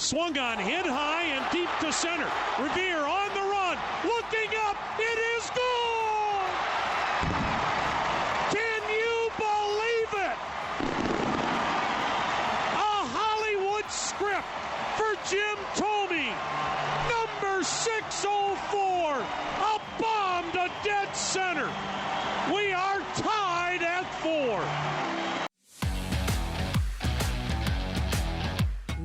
Swung on, hit high and deep to center. Revere on the run, looking up, it is gone! Can you believe it? A Hollywood script for Jim Thome. Number 604, a bomb to dead center. We are tied at 4.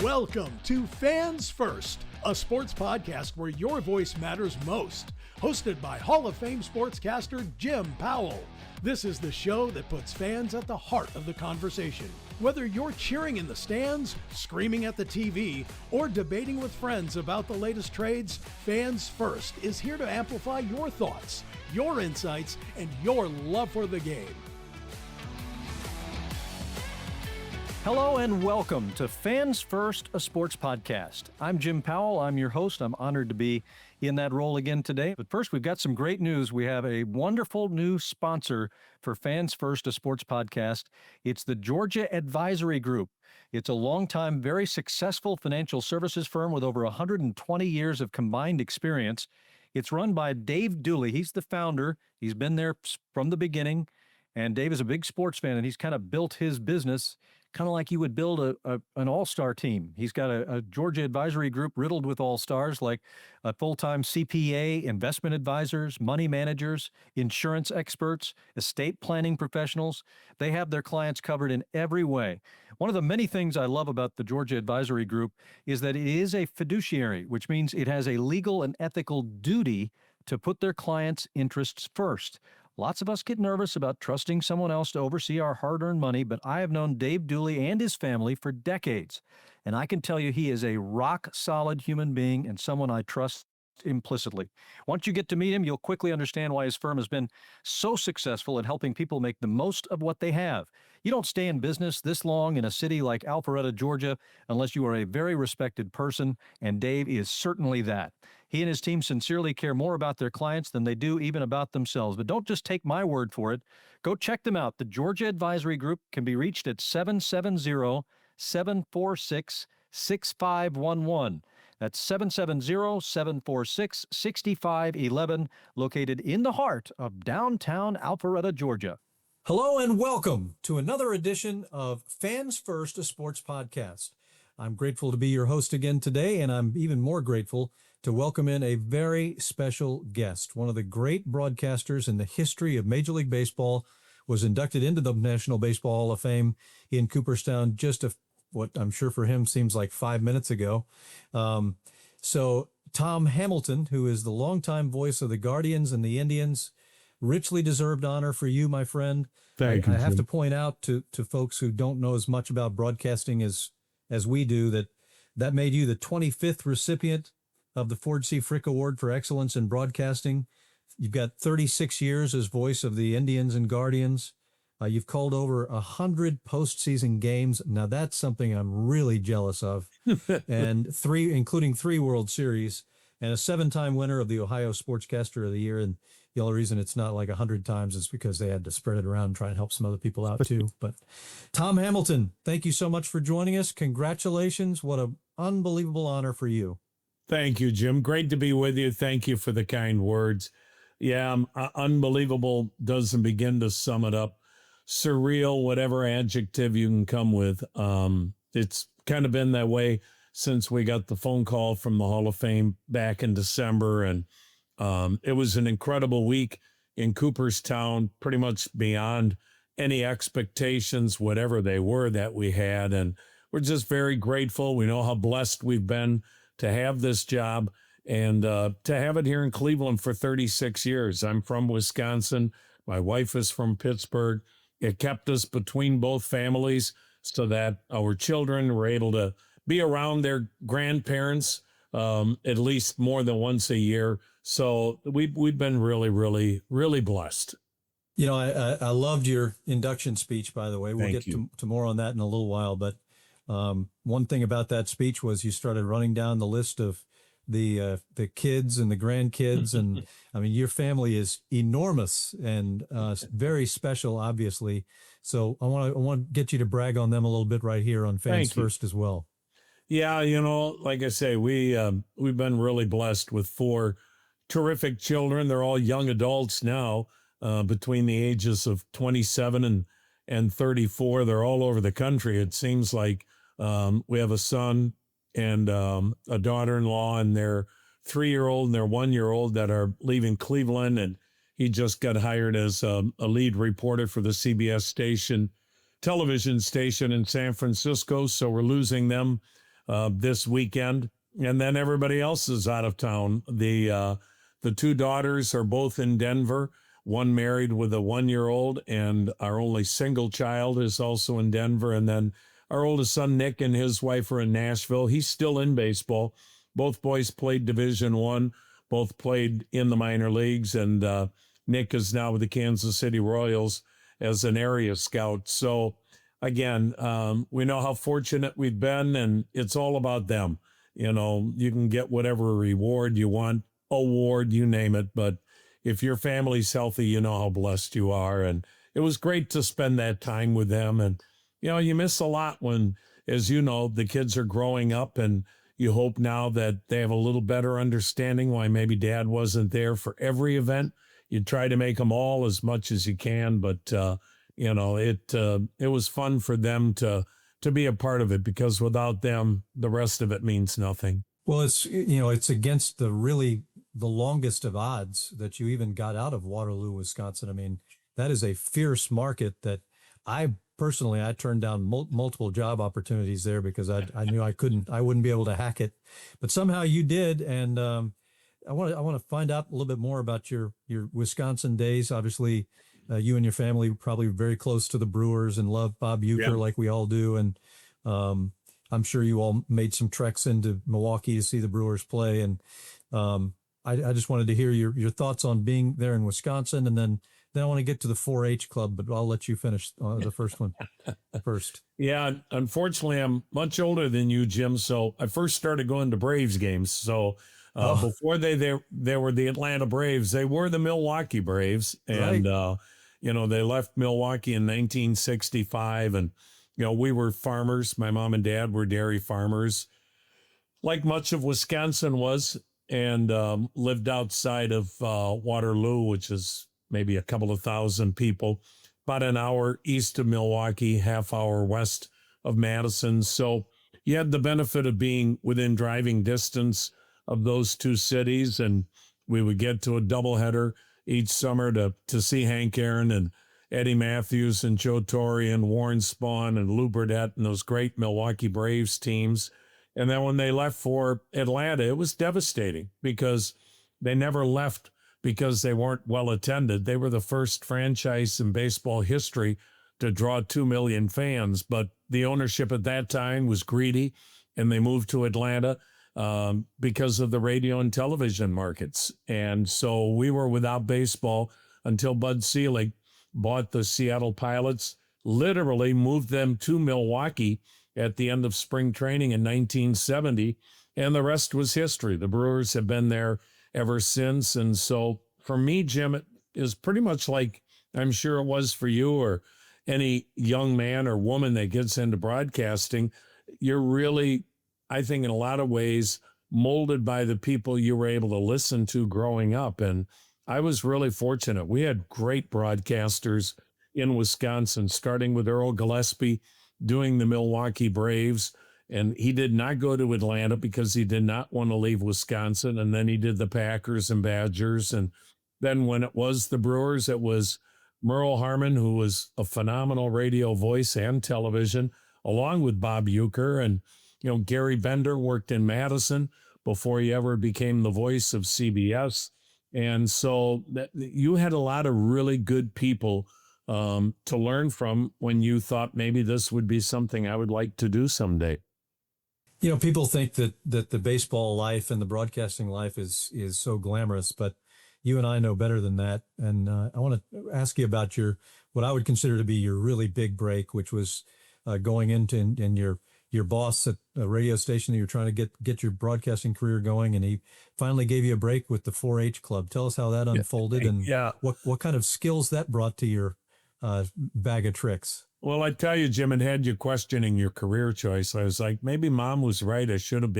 Welcome to Fans First, a sports podcast where your voice matters most. Hosted by Hall of Fame sportscaster Jim Powell. This is the show that puts fans at the heart of the conversation. Whether you're cheering in the stands, screaming at the TV, or debating with friends about the latest trades, Fans First is here to amplify your thoughts, your insights, and your love for the game. Hello and welcome to Fans First, a sports podcast. I'm Jim Powell. I'm your host. I'm honored to be in that role again today. But first, we've got some great news. We have a wonderful new sponsor for Fans First, a sports podcast. It's the Georgia Advisory Group. It's a longtime, very successful financial services firm with over 120 years of combined experience. It's run by Dave Dooley. He's the founder. He's been there from the beginning. And Dave is a big sports fan, and he's kind of built his business kind of like you would build an all-star team. He's got a Georgia Advisory Group riddled with all-stars like a full-time CPA, investment advisors, money managers, insurance experts, estate planning professionals. They have their clients covered in every way. One of the many things I love about the Georgia Advisory Group is that it is a fiduciary, which means it has a legal and ethical duty to put their clients' interests first. Lots of us get nervous about trusting someone else to oversee our hard-earned money, but I have known Dave Dooley and his family for decades, and I can tell you he is a rock-solid human being and someone I trust implicitly. Once you get to meet him, you'll quickly understand why his firm has been so successful at helping people make the most of what they have. You don't stay in business this long in a city like Alpharetta, Georgia, unless you are a very respected person, and Dave is certainly that. He and his team sincerely care more about their clients than they do even about themselves. But don't just take my word for it. Go check them out. The Georgia Advisory Group can be reached at 770-746-6511. That's 770-746-6511, located in the heart of downtown Alpharetta, Georgia. Hello and welcome to another edition of Fans First, a sports podcast. I'm grateful to be your host again today, and I'm even more grateful to welcome in a very special guest. One of the great broadcasters in the history of Major League Baseball, was inducted into the National Baseball Hall of Fame in Cooperstown just what I'm sure for him seems like 5 minutes ago. So Tom Hamilton, who is the longtime voice of the Guardians and the Indians, richly deserved honor for you, my friend. Thank you. I have to point out to folks who don't know as much about broadcasting as we do that made you the 25th recipient of the Ford C. Frick Award for Excellence in Broadcasting. You've got 36 years as voice of the Indians and Guardians. You've called over 100 postseason games. Now that's something I'm really jealous of. And including 3 World Series, and a 7-time winner of the Ohio Sportscaster of the Year. And the only reason it's not like 100 times is because they had to spread it around and try and help some other people out too. But Tom Hamilton, thank you so much for joining us. Congratulations. What an unbelievable honor for you. Thank you, Jim. Great to be with you. Thank you for the kind words. Yeah, unbelievable doesn't begin to sum it up. Surreal, whatever adjective you can come with. It's kind of been that way since we got the phone call from the Hall of Fame back in December. And it was an incredible week in Cooperstown, pretty much beyond any expectations, whatever they were that we had. And we're just very grateful. We know how blessed we've been to have this job and to have it here in Cleveland for 36 years. I'm from Wisconsin. My wife is from Pittsburgh. It kept us between both families so that our children were able to be around their grandparents at least more than once a year. So we've been really, really, really blessed. You know, I loved your induction speech, by the way. We'll get to more on that in a little while. But one thing about that speech was you started running down the list of the kids and the grandkids. And I mean, your family is enormous and very special, obviously. So I want to get you to brag on them a little bit right here on Fans First as well. Yeah, like I say, we've been really blessed with four terrific children. They're all young adults now, between the ages of 27 and 34. They're all over the country. It seems like we have a son and a daughter-in-law, and their 3-year-old and their 1-year-old that are leaving Cleveland, and he just got hired as a lead reporter for the CBS television station in San Francisco. So we're losing them this weekend, and then everybody else is out of town. The two daughters are both in Denver. One married with a 1-year-old, and our only single child is also in Denver. And then our oldest son, Nick, and his wife are in Nashville. He's still in baseball. Both boys played Division I, both played in the minor leagues, and Nick is now with the Kansas City Royals as an area scout. So again, we know how fortunate we've been, and it's all about them. You can get whatever reward you want, award, you name it, but if your family's healthy, you know how blessed you are. And it was great to spend that time with them. And, you miss a lot when, as you know, the kids are growing up, and you hope now that they have a little better understanding why maybe dad wasn't there for every event. You try to make them all as much as you can, but, it was fun for them to be a part of it, because without them, the rest of it means nothing. Well, it's against the longest of odds that you even got out of Waterloo, Wisconsin. I mean, that is a fierce market that I turned down multiple job opportunities there because I knew I wouldn't be able to hack it, but somehow you did. And I want to find out a little bit more about your Wisconsin days. Obviously, you and your family were probably very close to the Brewers and love Bob Uecker like we all do. And I'm sure you all made some treks into Milwaukee to see the Brewers play. And I just wanted to hear your thoughts on being there in Wisconsin, and then I want to get to the 4-H club, but I'll let you finish the first one first. Yeah, unfortunately, I'm much older than you, Jim. So I first started going to Braves games. So before they were the Atlanta Braves, they were the Milwaukee Braves, and they left Milwaukee in 1965, and we were farmers. My mom and dad were dairy farmers, like much of Wisconsin was, and lived outside of Waterloo, which is maybe a couple of thousand people, about an hour east of Milwaukee, half hour west of Madison. So you had the benefit of being within driving distance of those two cities, and we would get to a doubleheader each summer to see Hank Aaron and Eddie Matthews and Joe Torre and Warren Spahn and Lou Burdett and those great Milwaukee Braves teams. And then when they left for Atlanta, it was devastating, because they never left because they weren't well attended. They were the first franchise in baseball history to draw 2 million fans, but the ownership at that time was greedy, and they moved to Atlanta because of the radio and television markets. And so we were without baseball until Bud Selig bought the Seattle Pilots, literally moved them to Milwaukee at the end of spring training in 1970, and the rest was history. The Brewers have been there ever since. And so for me, Jim, it is pretty much like I'm sure it was for you or any young man or woman that gets into broadcasting. You're really, I think, in a lot of ways, molded by the people you were able to listen to growing up. And I was really fortunate. We had great broadcasters in Wisconsin, starting with Earl Gillespie doing the Milwaukee Braves. And he did not go to Atlanta because he did not want to leave Wisconsin. And then he did the Packers and Badgers. And then when it was the Brewers, it was Merle Harmon, who was a phenomenal radio voice and television, along with Bob Uecker. And, Gary Bender worked in Madison before he ever became the voice of CBS. And so you had a lot of really good people to learn from when you thought maybe this would be something I would like to do someday. People think that the baseball life and the broadcasting life is so glamorous, but you and I know better than that. And I want to ask you about what I would consider to be your really big break, which was going into your boss at a radio station that you're trying to get your broadcasting career going, and he finally gave you a break with the 4-H club. Tell us how that unfolded and what kind of skills that brought to your bag of tricks. Well, I tell you, Jim, it had you questioning your career choice. I was like, maybe mom was right. I should have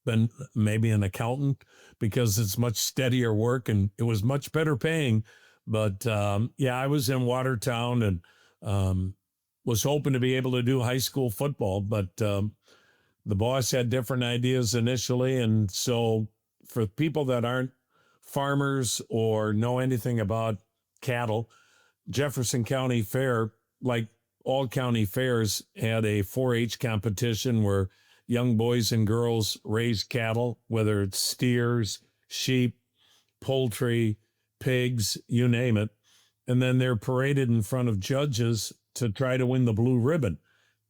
been maybe an accountant because it's much steadier work and it was much better paying. But yeah, I was in Watertown and was hoping to be able to do high school football, but the boss had different ideas initially. And so for people that aren't farmers or know anything about cattle, Jefferson County Fair, like all county fairs, had a 4-H competition where young boys and girls raise cattle, whether it's steers, sheep, poultry, pigs, you name it. And then they're paraded in front of judges to try to win the blue ribbon.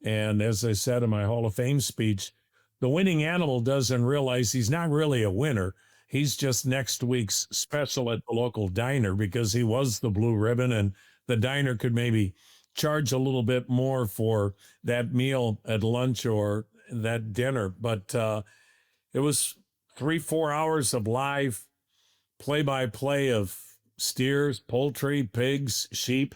And as I said in my Hall of Fame speech, the winning animal doesn't realize he's not really a winner. He's just next week's special at the local diner because he was the blue ribbon, and the diner could maybe charge a little bit more for that meal at lunch or that dinner. But it was 3-4 hours of live play-by-play of steers, poultry, pigs, sheep.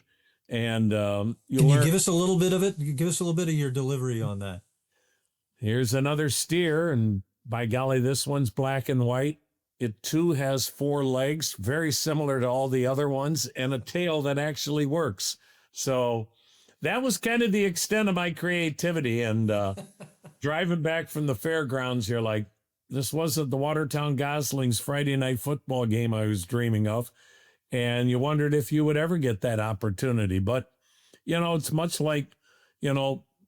And Can you give us a little bit of it? Give us a little bit of your delivery on that. Here's another steer, and by golly, this one's black and white. It too has 4 legs, very similar to all the other ones, and a tail that actually works. So that was kind of the extent of my creativity. And driving back from the fairgrounds, you're like, this wasn't the Watertown Goslings Friday night football game I was dreaming of. And you wondered if you would ever get that opportunity. But, it's much like,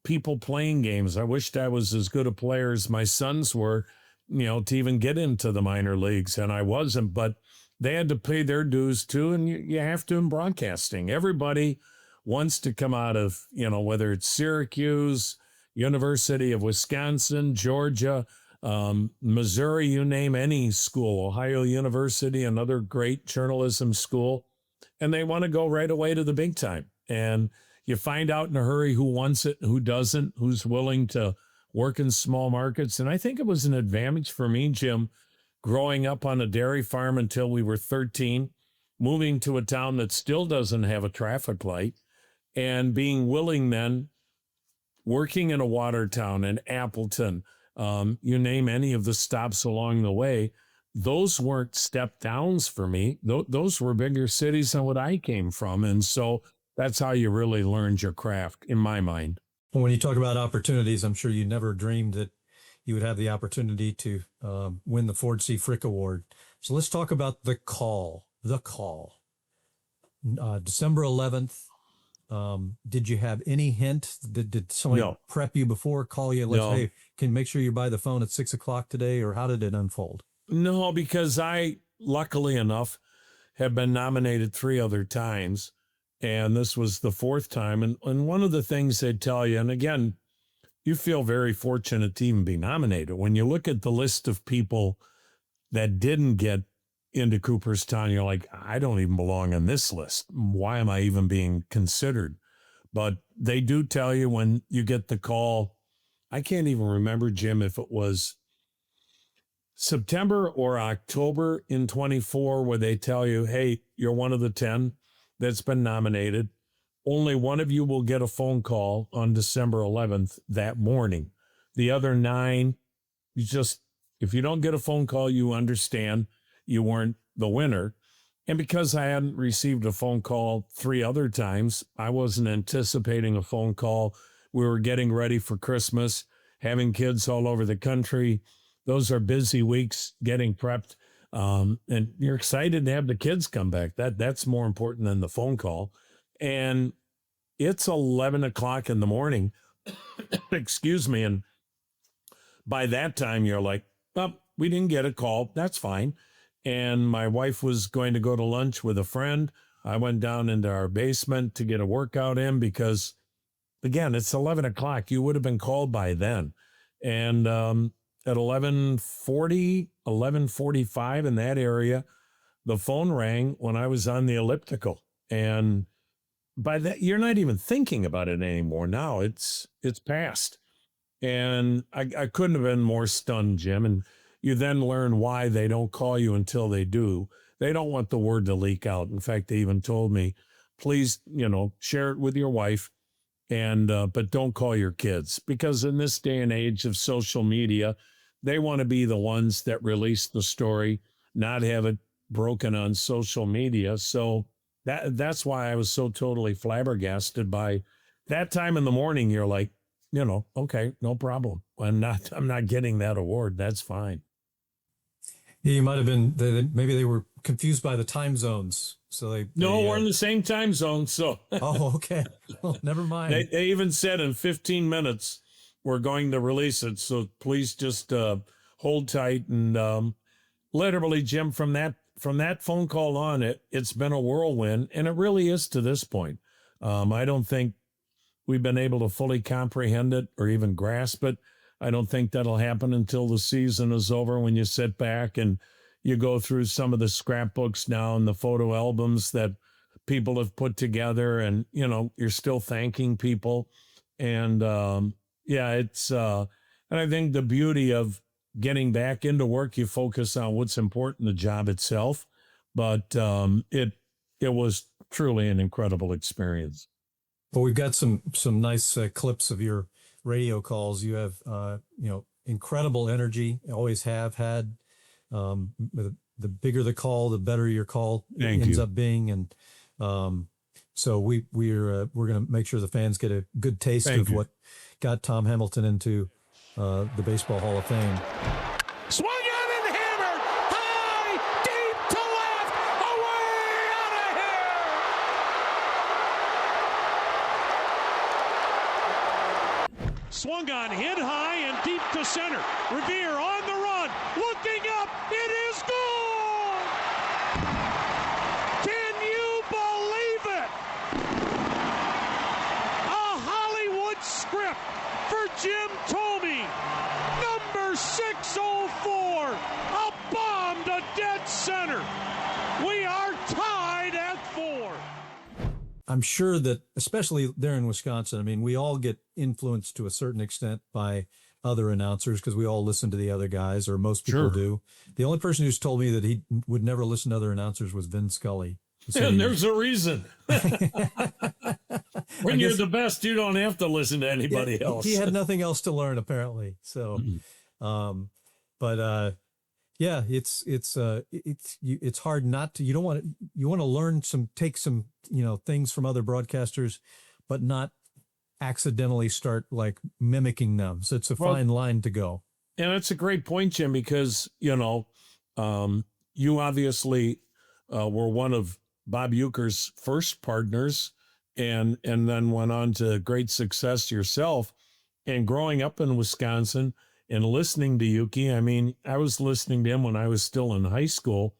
people playing games. I wished I was as good a player as my sons were, to even get into the minor leagues. And I wasn't, but they had to pay their dues too. And you have to in broadcasting. Everybody wants to come out of, whether it's Syracuse, University of Wisconsin, Georgia, Missouri, you name any school, Ohio University, another great journalism school, and they want to go right away to the big time. And you find out in a hurry who wants it, who doesn't, who's willing to work in small markets. And I think it was an advantage for me, Jim, growing up on a dairy farm until we were 13, moving to a town that still doesn't have a traffic light, and being willing then, working in a Watertown and Appleton, you name any of the stops along the way, those weren't step downs for me. Those were bigger cities than what I came from. And so that's how you really learned your craft, in my mind. Well, when you talk about opportunities, I'm sure you never dreamed that you would have the opportunity to win the Ford C. Frick Award. So let's talk about the call. December 11th. Did you have any hint? Did somebody prep you before, call you? Hey, can you make sure you're by the phone at 6:00 today, or how did it unfold? No, because I, luckily enough, have been nominated 3 other times, and this was the 4th time. And one of the things they tell you, and again, you feel very fortunate to even be nominated. When you look at the list of people that didn't get into Cooperstown, you're like, I don't even belong on this list. Why am I even being considered? But they do tell you when you get the call. I can't even remember, Jim, if it was September or October in 24, where they tell you, hey, you're one of the 10 that's been nominated. Only one of you will get a phone call on December 11th that morning. The other 9, if you don't get a phone call, you understand you weren't the winner. And because I hadn't received a phone call 3 other times, I wasn't anticipating a phone call. We were getting ready for Christmas, having kids all over the country. Those are busy weeks getting prepped. And you're excited to have the kids come back. That's more important than the phone call. And it's 11:00 in the morning. Excuse me. And by that time, you're like, oh, we didn't get a call. That's fine. And my wife was going to go to lunch with a friend. I went down into our basement to get a workout in because, again, it's 11:00. You would have been called by then. And at 11:40, 11:45 in that area, the phone rang when I was on the elliptical. And by that, you're not even thinking about it anymore. Now it's past. And I couldn't have been more stunned, Jim. And you then learn why they don't call you until they do. They don't want the word to leak out. In fact, they even told me, please, share it with your wife And but don't call your kids, because in this day and age of social media, they want to be the ones that release the story, not have it broken on social media. So that's why I was so totally flabbergasted by that time in the morning. You're like, okay, no problem. I'm not getting that award. That's fine. Yeah, you might have been. Maybe they were confused by the time zones. So we're in the same time zone. So oh, okay. Well, never mind. They even said in 15 minutes we're going to release it. So please just hold tight. And literally, Jim, from that phone call on, it's been a whirlwind, and it really is to this point. I don't think we've been able to fully comprehend it or even grasp it. I don't think that'll happen until the season is over, when you sit back and you go through some of the scrapbooks now and the photo albums that people have put together, and, you're still thanking people. And it's, and I think the beauty of getting back into work, you focus on what's important, the job itself. But it was truly an incredible experience. Well, we've got some nice clips of your radio calls. You have, incredible energy. Always have had. The bigger the call, the better your call ends up being. And so we're going to make sure the fans get a good taste of what got Tom Hamilton into the Baseball Hall of Fame. Swung on and hammered high, deep to left, away out of here. Swung on, hit high and deep to center. Revere on the run, looking up, it is gone! Can you believe it? A Hollywood script for Jim Thome. Number 604, a bomb to dead center. We are tied at 4. I'm sure that, especially there in Wisconsin, I mean, we all get influenced to a certain extent by other announcers because we all listen to the other guys, or most people do. The only person who's told me that he would never listen to other announcers was Vin Scully. So and there's a reason. When you're the best, you don't have to listen to anybody else. He had nothing else to learn, apparently. So, it's hard not to. You want to learn take some things from other broadcasters, but not accidentally start like mimicking them. So it's a fine line to go. And that's a great point, Jim, because you obviously were one of Bob Uecker's first partners, and then went on to great success yourself. And growing up in Wisconsin and listening to Uecke, I mean, I was listening to him when I was still in high school,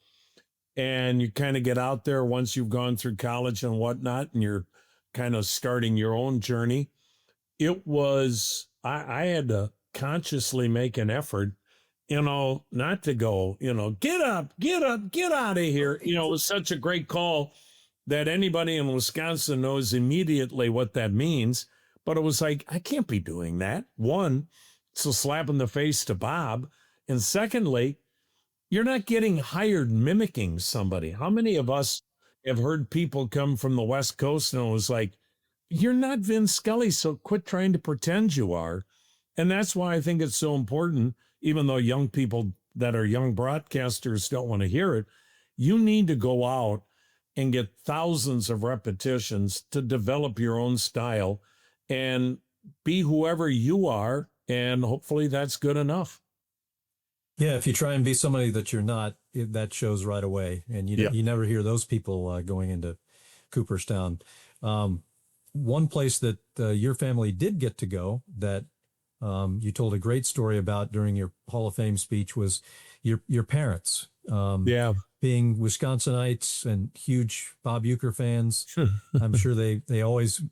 and you kind of get out there once you've gone through college and whatnot, and you're kind of starting your own journey. It was, I had to consciously make an effort, not to go, get up, get out of here. It was such a great call that anybody in Wisconsin knows immediately what that means. But it was like, I can't be doing that. One, it's a slap in the face to Bob. And secondly, you're not getting hired mimicking somebody. How many of us have heard people come from the West Coast and it was like, you're not Vin Scully, so quit trying to pretend you are. And that's why I think it's so important, even though young people that are young broadcasters don't want to hear it, you need to go out and get thousands of repetitions to develop your own style and be whoever you are. And hopefully that's good enough. Yeah, if you try and be somebody that you're not, that shows right away. And you never hear those people going into Cooperstown. One place that your family did get to go that you told a great story about during your Hall of Fame speech was your parents. Being Wisconsinites and huge Bob Uecker fans. I'm sure they always,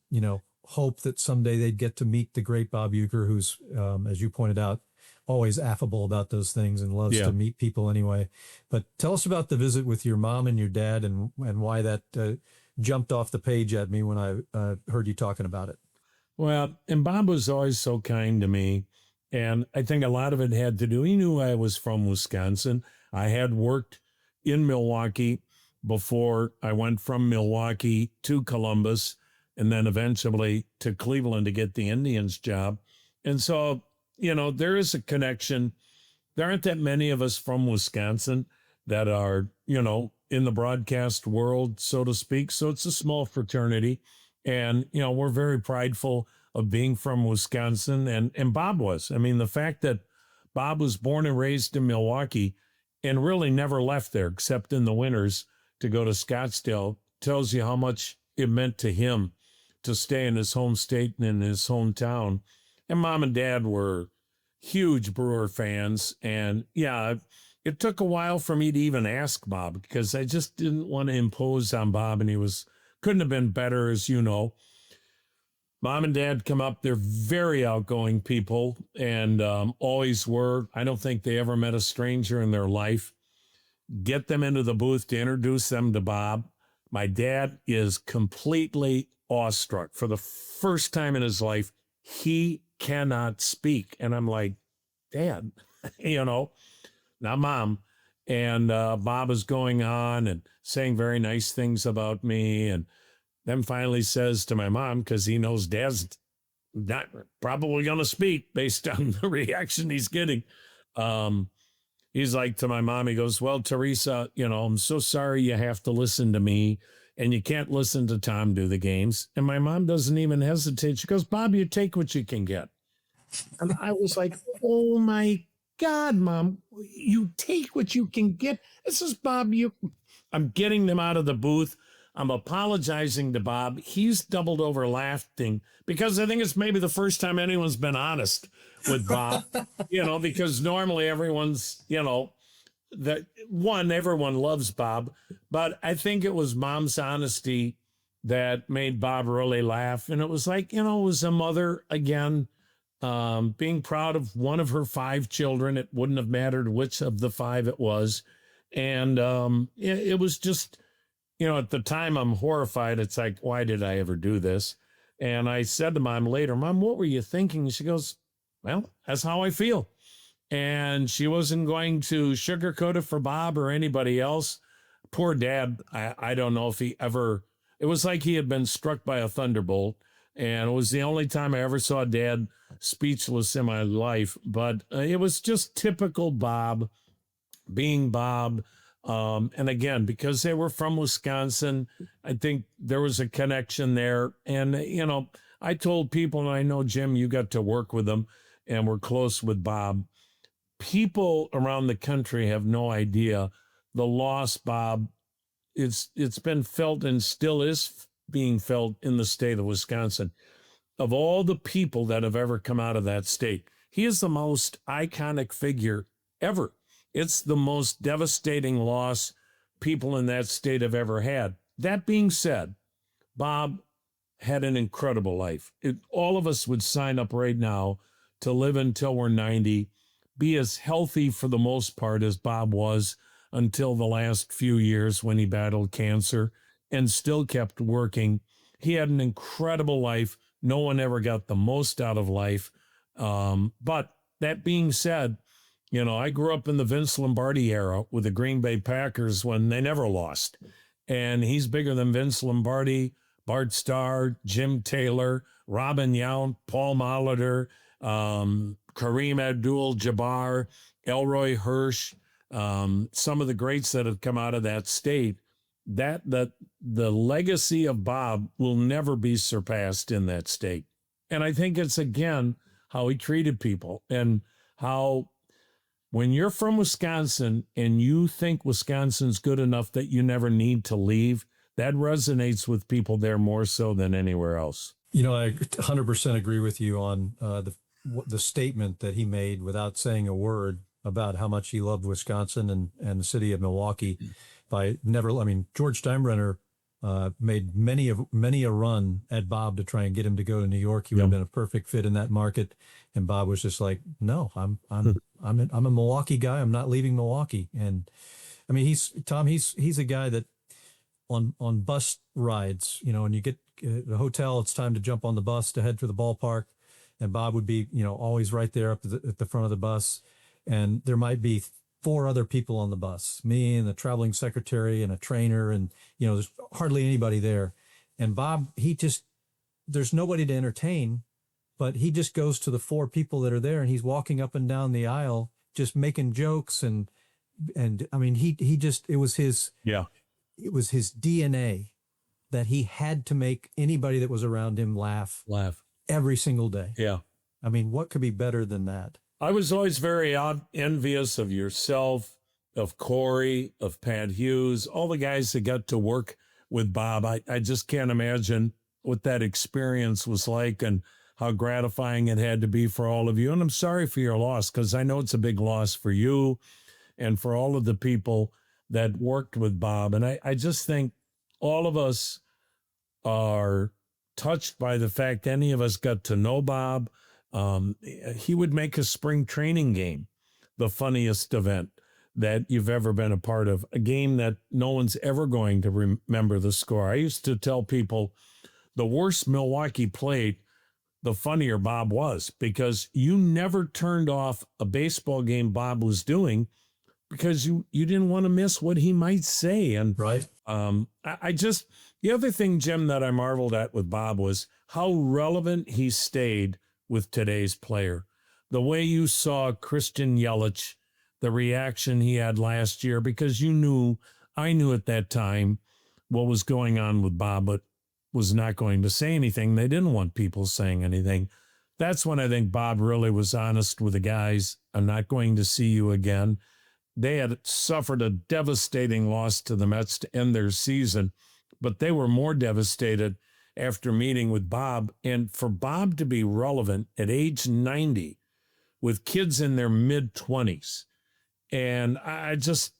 hope that someday they'd get to meet the great Bob Uecker, who's, as you pointed out, always affable about those things and loves to meet people anyway. But tell us about the visit with your mom and your dad and why that jumped off the page at me when I heard you talking about it. Well, and Bob was always so kind to me. And I think a lot of it had to do, he knew I was from Wisconsin. I had worked in Milwaukee before I went from Milwaukee to Columbus. and then eventually to Cleveland to get the Indians job. And so, there is a connection. There aren't that many of us from Wisconsin that are, in the broadcast world, so to speak. So it's a small fraternity. And, we're very prideful of being from Wisconsin. And Bob was. I mean, the fact that Bob was born and raised in Milwaukee and really never left there except in the winters to go to Scottsdale tells you how much it meant to him to stay in his home state and in his hometown. And Mom and Dad were huge Brewer fans. And yeah, it took a while for me to even ask Bob because I just didn't want to impose on Bob, and he couldn't have been better, as you know. Mom and Dad come up. They're very outgoing people and always were. I don't think they ever met a stranger in their life. Get them into the booth to introduce them to Bob. My dad is completely awestruck. For the first time in his life, he cannot speak. And I'm like, Dad, not Mom. And Bob is going on and saying very nice things about me. And then finally says to my mom, because he knows Dad's not probably going to speak based on the reaction he's getting. He's like to my mom, he goes, well, Teresa, I'm so sorry you have to listen to me and you can't listen to Tom do the games. And my mom doesn't even hesitate. She goes, Bob, you take what you can get. And I was like, oh my God, Mom, you take what you can get. This is Bob. I'm getting them out of the booth. I'm apologizing to Bob. He's doubled over laughing because I think it's maybe the first time anyone's been honest with Bob, because normally everyone's, everyone loves Bob, but I think it was Mom's honesty that made Bob really laugh. And it was like, it was a mother again, being proud of one of her 5 children. It wouldn't have mattered which of the 5 it was. And it was just, at the time I'm horrified. It's like, why did I ever do this? And I said to Mom later, Mom, what were you thinking? She goes, well, that's how I feel. And she wasn't going to sugarcoat it for Bob or anybody else. Poor Dad, I don't know if it was like he had been struck by a thunderbolt. And it was the only time I ever saw Dad speechless in my life. But it was just typical Bob being Bob. And again, because they were from Wisconsin, I think there was a connection there. And, I told people, and I know, Jim, you got to work with them and we're close with Bob. People around the country have no idea the loss, Bob. It's been felt and still is being felt in the state of Wisconsin. Of all the people that have ever come out of that state, he is the most iconic figure ever. It's the most devastating loss people in that state have ever had. That being said, Bob had an incredible life. All of us would sign up right now to live until we're 90, be as healthy for the most part as Bob was until the last few years when he battled cancer and still kept working. He had an incredible life. No one ever got the most out of life. But that being said, I grew up in the Vince Lombardi era with the Green Bay Packers when they never lost. And he's bigger than Vince Lombardi, Bart Starr, Jim Taylor, Robin Yount, Paul Molitor, Kareem Abdul-Jabbar, Elroy Hirsch, some of the greats that have come out of that state. That the legacy of Bob will never be surpassed in that state. And I think it's, again, how he treated people and how when you're from Wisconsin and you think Wisconsin's good enough that you never need to leave, that resonates with people there more so than anywhere else. I 100% agree with you on the statement that he made without saying a word about how much he loved Wisconsin and the city of Milwaukee. George Steinbrenner made many a run at Bob to try and get him to go to New York. He would have been a perfect fit in that market. And Bob was just like, no, I'm a Milwaukee guy. I'm not leaving Milwaukee. And I mean, he's a guy that on bus rides, and you get the hotel, it's time to jump on the bus to head for the ballpark. And Bob would be, always right there up at the front of the bus. And there might be 4 other people on the bus, me and the traveling secretary and a trainer. And, there's hardly anybody there. And Bob, he just there's nobody to entertain, but he just goes to the four people that are there and he's walking up and down the aisle, just making jokes. And I mean, he just, it was his DNA that he had to make anybody that was around him laugh every single day. Yeah. I mean, what could be better than that? I was always very envious of yourself, of Corey, of Pat Hughes, all the guys that got to work with Bob. I just can't imagine what that experience was like and how gratifying it had to be for all of you. And I'm sorry for your loss, because I know it's a big loss for you and for all of the people that worked with Bob. And I just think all of us are touched by the fact any of us got to know Bob. He would make a spring training game the funniest event that you've ever been a part of, a game that no one's ever going to remember the score. I used to tell people the worse Milwaukee played, the funnier Bob was, because you never turned off a baseball game Bob was doing because you didn't want to miss what he might say. And right. I just, the other thing, Jim, that I marveled at with Bob was how relevant he stayed with today's player. The way you saw Christian Yelich, the reaction he had last year, because I knew at that time what was going on with Bob, but was not going to say anything. They didn't want people saying anything. That's when I think Bob really was honest with the guys. I'm not going to see you again. They had suffered a devastating loss to the Mets to end their season, but they were more devastated after meeting with Bob. And for Bob to be relevant at age 90 with kids in their mid-20s, and I just,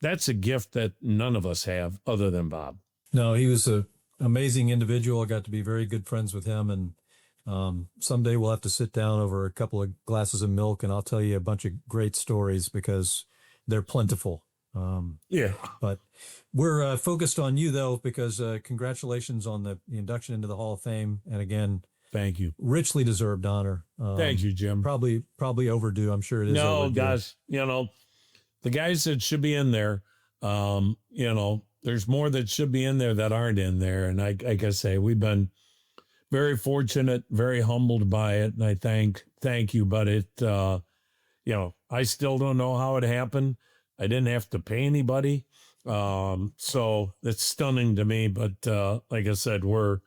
that's a gift that none of us have other than Bob. No, he was an amazing individual. I got to be very good friends with him. And someday we'll have to sit down over a couple of glasses of milk and I'll tell you a bunch of great stories because they're plentiful. But we're focused on you, though, because congratulations on the induction into the Hall of Fame. And again, thank you. Richly deserved honor. Thank you, Jim. Probably overdue. I'm sure it is. No, overdue. guys, the guys that should be in there, there's more that should be in there that aren't in there. And like I say, we've been very fortunate, very humbled by it. And I thank you. But it, I still don't know how it happened. I didn't have to pay anybody. So it's stunning to me. But like I said, we're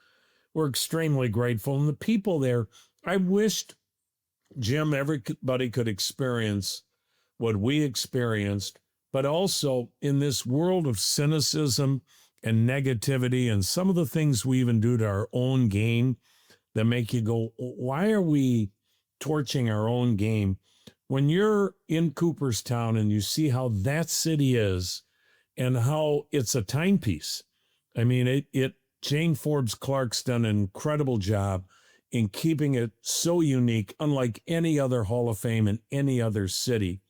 extremely grateful. And the people there, I wished, Jim, everybody could experience what we experienced, but also in this world of cynicism and negativity and some of the things we even do to our own game that make you go, why are we torching our own game? When you're in Cooperstown and you see how that city is and how it's a timepiece. I mean, Jane Forbes Clark's done an incredible job in keeping it so unique, unlike any other Hall of Fame in any other city.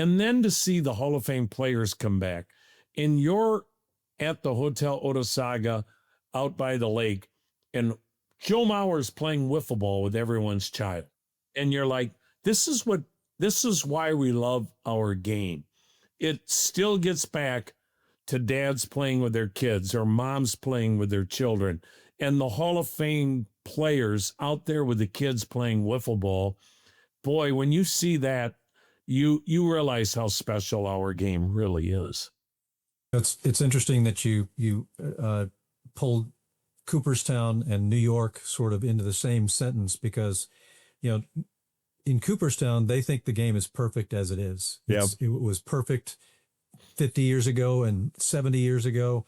And then to see the Hall of Fame players come back, and you're at the Hotel Otesaga out by the lake, and Joe Mauer's playing wiffle ball with everyone's child. And you're like, this is why we love our game. It still gets back to dads playing with their kids or moms playing with their children. And the Hall of Fame players out there with the kids playing wiffle ball. Boy, when you see that, you realize how special our game really is. It's interesting that you pulled Cooperstown and New York sort of into the same sentence because, in Cooperstown, they think the game is perfect as it is. It was perfect 50 years ago and 70 years ago,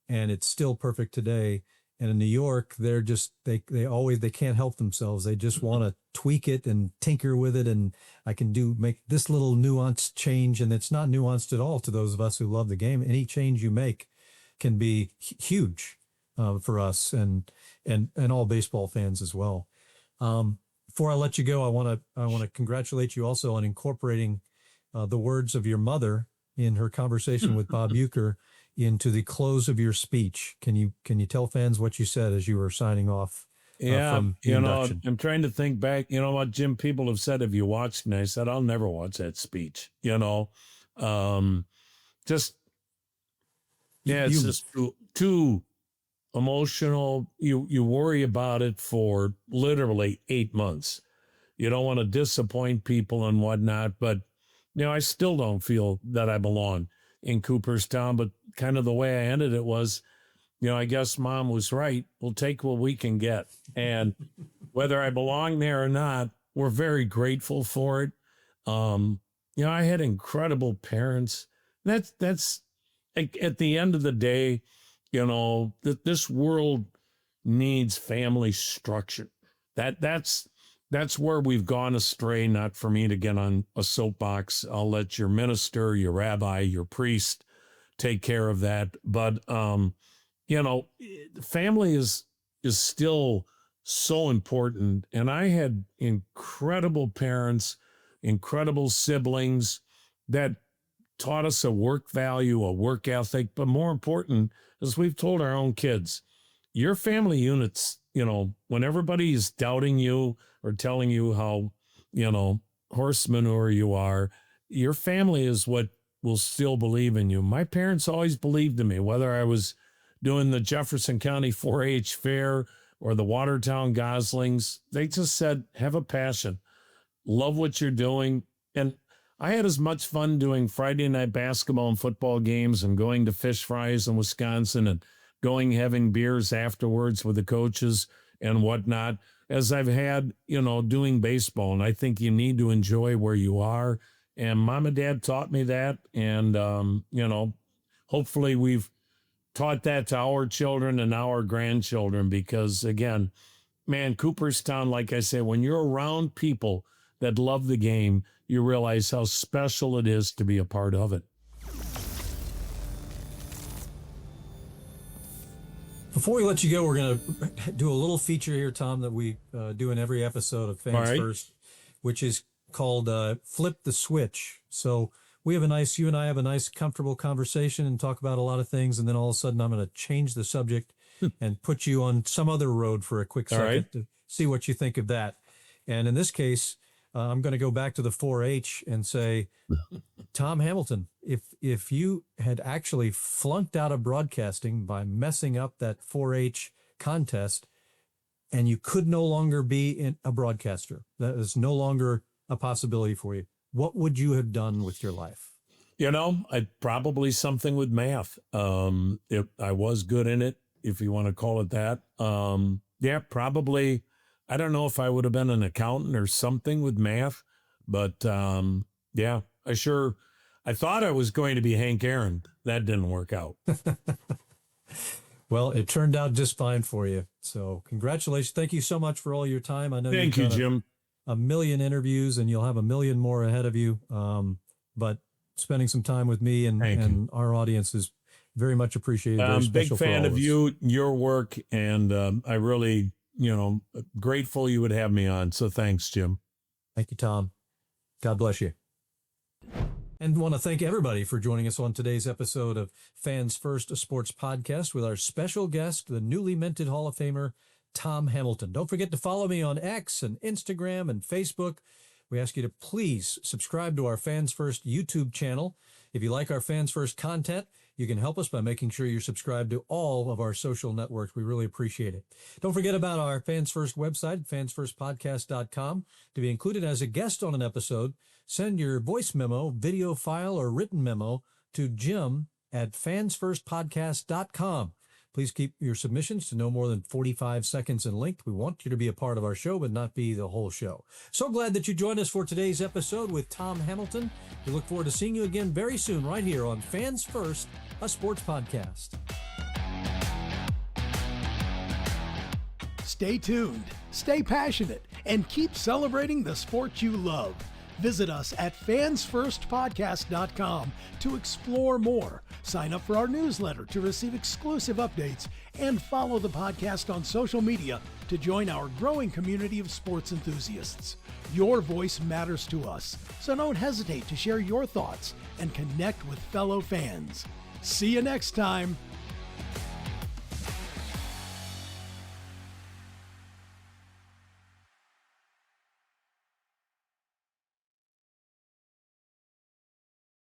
and it's still perfect today. And in New York, they're just, they can't help themselves. They just want to tweak it and tinker with it. And I can make this little nuanced change. And it's not nuanced at all to those of us who love the game. Any change you make can be huge for us and all baseball fans as well. Before I let you go, I want to congratulate you also on incorporating the words of your mother in her conversation with Bob Uecker into the close of your speech. Can you tell fans what you said as you were signing off? From the induction? I'm trying to think back. You know what, Jim? People have said, "Have you watched?" And I said, "I'll never watch that speech." It's just too emotional. You worry about it for literally 8 months. You don't want to disappoint people and whatnot, but I still don't feel that I belong in Cooperstown. But kind of the way I ended it was, I guess Mom was right. We'll take what we can get, and whether I belong there or not, we're very grateful for it. I had incredible parents. That's at the end of the day, that this world needs family structure. That's where we've gone astray. Not for me to get on a soapbox. I'll let your minister, your rabbi, your priest take care of that. But family is still so important. And I had incredible parents, incredible siblings that taught us a work value, a work ethic. But more important, as we've told our own kids, your family units, when everybody is doubting you or telling you how, horse manure you are, your family is what will still believe in you. My parents always believed in me, whether I was doing the Jefferson County 4-H fair or the Watertown Goslings. They just said, have a passion, love what you're doing. And I had as much fun doing Friday night basketball and football games and going to fish fries in Wisconsin and going having beers afterwards with the coaches and whatnot as I've had, doing baseball. And I think you need to enjoy where you are. And Mom and Dad taught me that. And, hopefully we've taught that to our children and our grandchildren, because again, man, Cooperstown, like I said, when you're around people that love the game, you realize how special it is to be a part of it. Before we let you go, we're going to do a little feature here, Tom, that we do in every episode of Fans First, which is called Flip the Switch. So you and I have a nice, comfortable conversation and talk about a lot of things. And then all of a sudden I'm going to change the subject and put you on some other road for a quick second to see what you think of that. And in this case, I'm going to go back to the 4-H and say, Tom Hamilton, if you had actually flunked out of broadcasting by messing up that 4-H contest and you could no longer be a broadcaster, that is no longer a possibility for you, what would you have done with your life? I'd probably something with math. If I was good in it, if you want to call it that. Probably. I don't know if I would have been an accountant or something with math, but I thought I was going to be Hank Aaron. That didn't work out. Well, it turned out just fine for you. So congratulations. Thank you so much for all your time. I know Thank you, Jim. A million interviews and you'll have a million more ahead of you. But spending some time with me and our audience is very much appreciated. I'm a big fan of you, your work, and I really, grateful you would have me on. So thanks, Jim. Thank you, Tom. God bless you. And want to thank everybody for joining us on today's episode of Fans First, a sports podcast with our special guest, the newly minted Hall of Famer, Tom Hamilton. Don't forget to follow me on X and Instagram and Facebook. We ask you to please subscribe to our Fans First YouTube channel. If you like our Fans First content, you can help us by making sure you're subscribed to all of our social networks. We really appreciate it. Don't forget about our Fans First website, fansfirstpodcast.com. To be included as a guest on an episode, send your voice memo, video file, or written memo to Jim at fansfirstpodcast.com. Please keep your submissions to no more than 45 seconds in length. We want you to be a part of our show, but not be the whole show. So glad that you joined us for today's episode with Tom Hamilton. We look forward to seeing you again very soon right here on Fans First, a sports podcast. Stay tuned, stay passionate, and keep celebrating the sport you love. Visit us at fansfirstpodcast.com to explore more. Sign up for our newsletter to receive exclusive updates and follow the podcast on social media to join our growing community of sports enthusiasts. Your voice matters to us, so don't hesitate to share your thoughts and connect with fellow fans. See you next time.